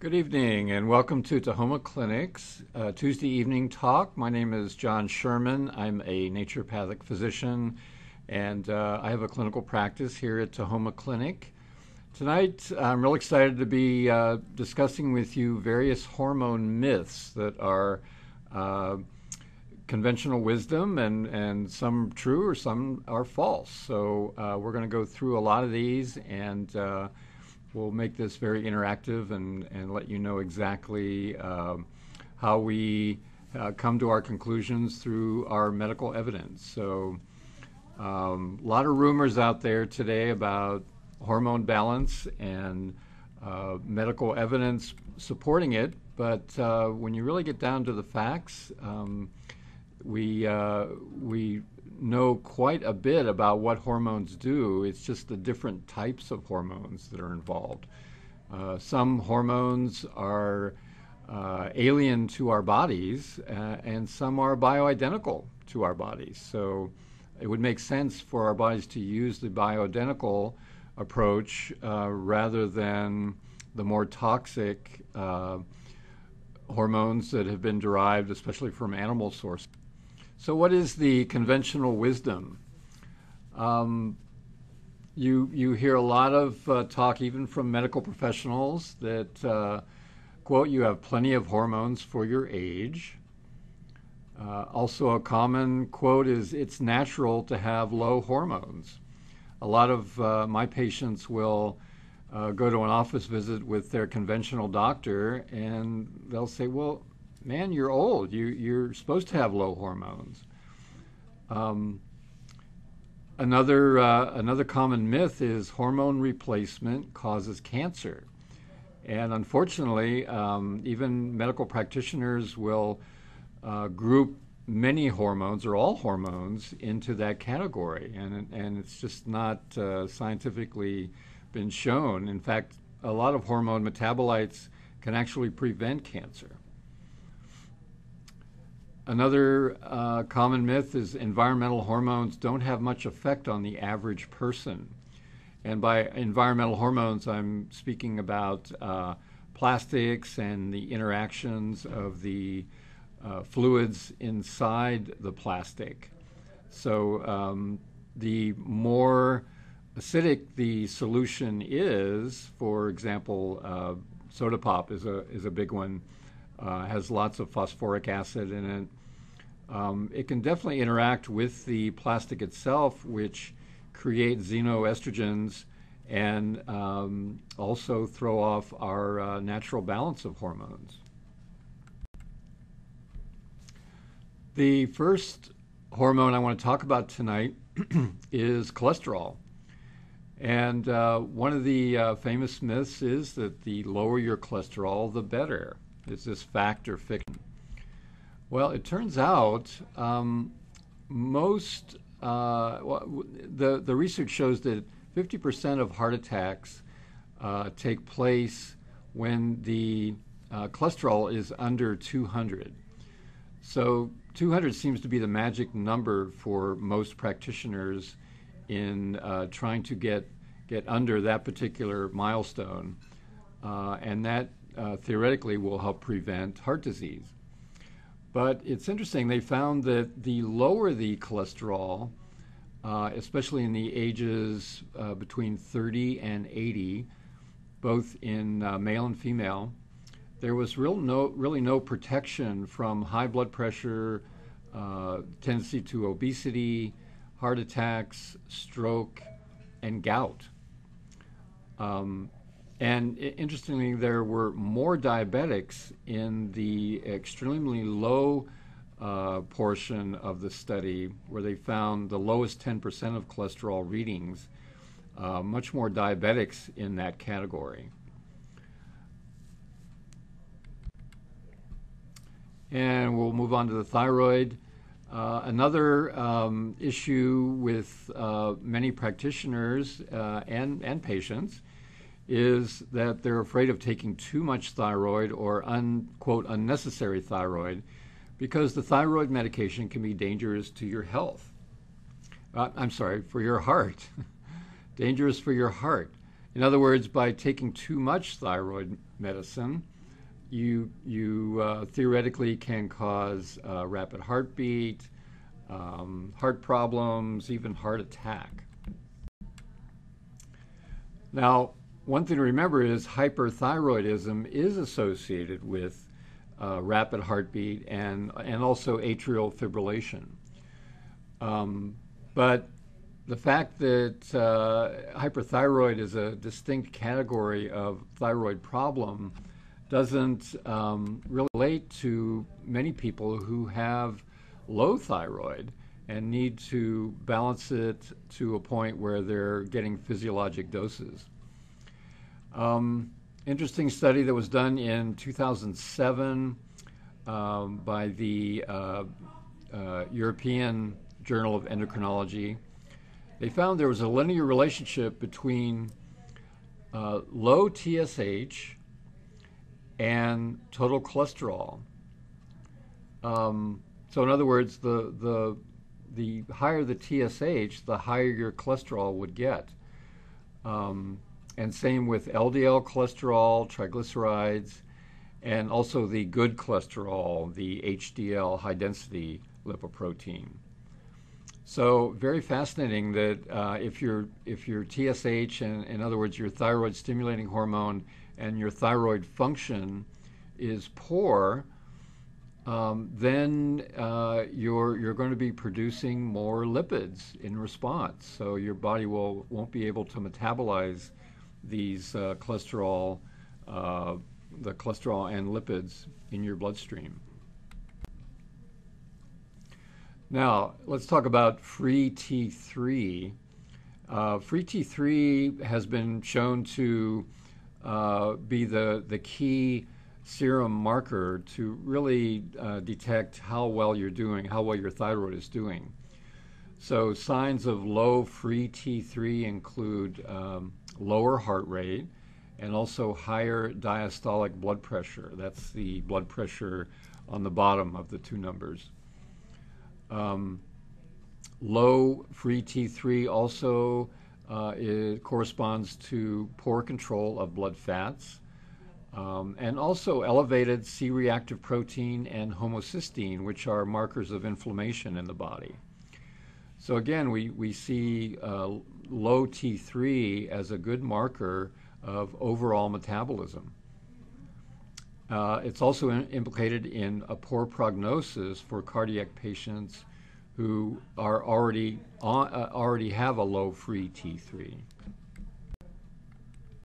Good evening and welcome to Tahoma Clinic's Tuesday evening talk. My name is John Sherman. I'm a naturopathic physician and I have a clinical practice here at Tahoma Clinic. Tonight I'm real excited to be discussing with you various hormone myths that are conventional wisdom and some true or some are false. So we're going to go through a lot of these and we'll make this very interactive and let you know exactly how we come to our conclusions through our medical evidence. So a lot of rumors out there today about hormone balance and medical evidence supporting it, but when you really get down to the facts, we know quite a bit about what hormones do. It's just the different types of hormones that are involved. Some hormones are alien to our bodies, and some are bioidentical to our bodies. So it would make sense for our bodies to use the bioidentical approach rather than the more toxic hormones that have been derived, especially from animal sources. So what is the conventional wisdom? You hear a lot of talk, even from medical professionals, that, quote, you have plenty of hormones for your age. Also a common quote is, it's natural to have low hormones. A lot of my patients will go to an office visit with their conventional doctor and they'll say, well, man, you're old. You're supposed to have low hormones. Another common myth is hormone replacement causes cancer. And unfortunately, even medical practitioners will group many hormones or all hormones into that category. And it's just not scientifically been shown. In fact, a lot of hormone metabolites can actually prevent cancer. Another common myth is environmental hormones don't have much effect on the average person. And by environmental hormones, I'm speaking about plastics and the interactions of the fluids inside the plastic. So the more acidic the solution is, for example, soda pop is a big one, has lots of phosphoric acid in it. It can definitely interact with the plastic itself, which creates xenoestrogens and also throw off our natural balance of hormones. The first hormone I want to talk about tonight is cholesterol. And one of the famous myths is that the lower your cholesterol, the better. Is this fact or fiction? Well, it turns out the research shows that 50% of heart attacks take place when the cholesterol is under 200. So 200 seems to be the magic number for most practitioners in trying to get under that particular milestone, and that theoretically will help prevent heart disease. But it's interesting, they found that the lower the cholesterol, especially in the ages between 30 and 80, both in male and female, there was really no protection from high blood pressure, tendency to obesity, heart attacks, stroke, and gout. And interestingly, there were more diabetics in the extremely low portion of the study, where they found the lowest 10% of cholesterol readings, much more diabetics in that category. And we'll move on to the thyroid. Another issue with many practitioners and patients is that they're afraid of taking too much thyroid or quote, unnecessary thyroid, because the thyroid medication can be dangerous to your health. For your heart. Dangerous for your heart. In other words, by taking too much thyroid medicine, you theoretically can cause rapid heartbeat, heart problems, even heart attack. Now, one thing to remember is hyperthyroidism is associated with rapid heartbeat and also atrial fibrillation. But the fact that hyperthyroid is a distinct category of thyroid problem doesn't relate to many people who have low thyroid and need to balance it to a point where they're getting physiologic doses. Interesting study that was done in 2007 by the European Journal of Endocrinology. They found there was a linear relationship between low TSH and total cholesterol. So in other words, the higher the TSH, the higher your cholesterol would get. And same with LDL cholesterol, triglycerides, and also the good cholesterol, the HDL, high density lipoprotein. So very fascinating that if your TSH, and in other words your thyroid stimulating hormone, and your thyroid function is poor, then you're going to be producing more lipids in response. So your body won't be able to metabolize these cholesterol, the cholesterol and lipids in your bloodstream. Now, let's talk about free T3. Free T3 has been shown to be the key serum marker to really detect how well you're doing, how well your thyroid is doing. So signs of low free T3 include lower heart rate and also higher diastolic blood pressure. That's the blood pressure on the bottom of the two numbers. Low free T3 also it corresponds to poor control of blood fats, and also elevated C-reactive protein and homocysteine, which are markers of inflammation in the body. So again, we see low T3 as a good marker of overall metabolism. It's also implicated in a poor prognosis for cardiac patients who are already have a low free T3.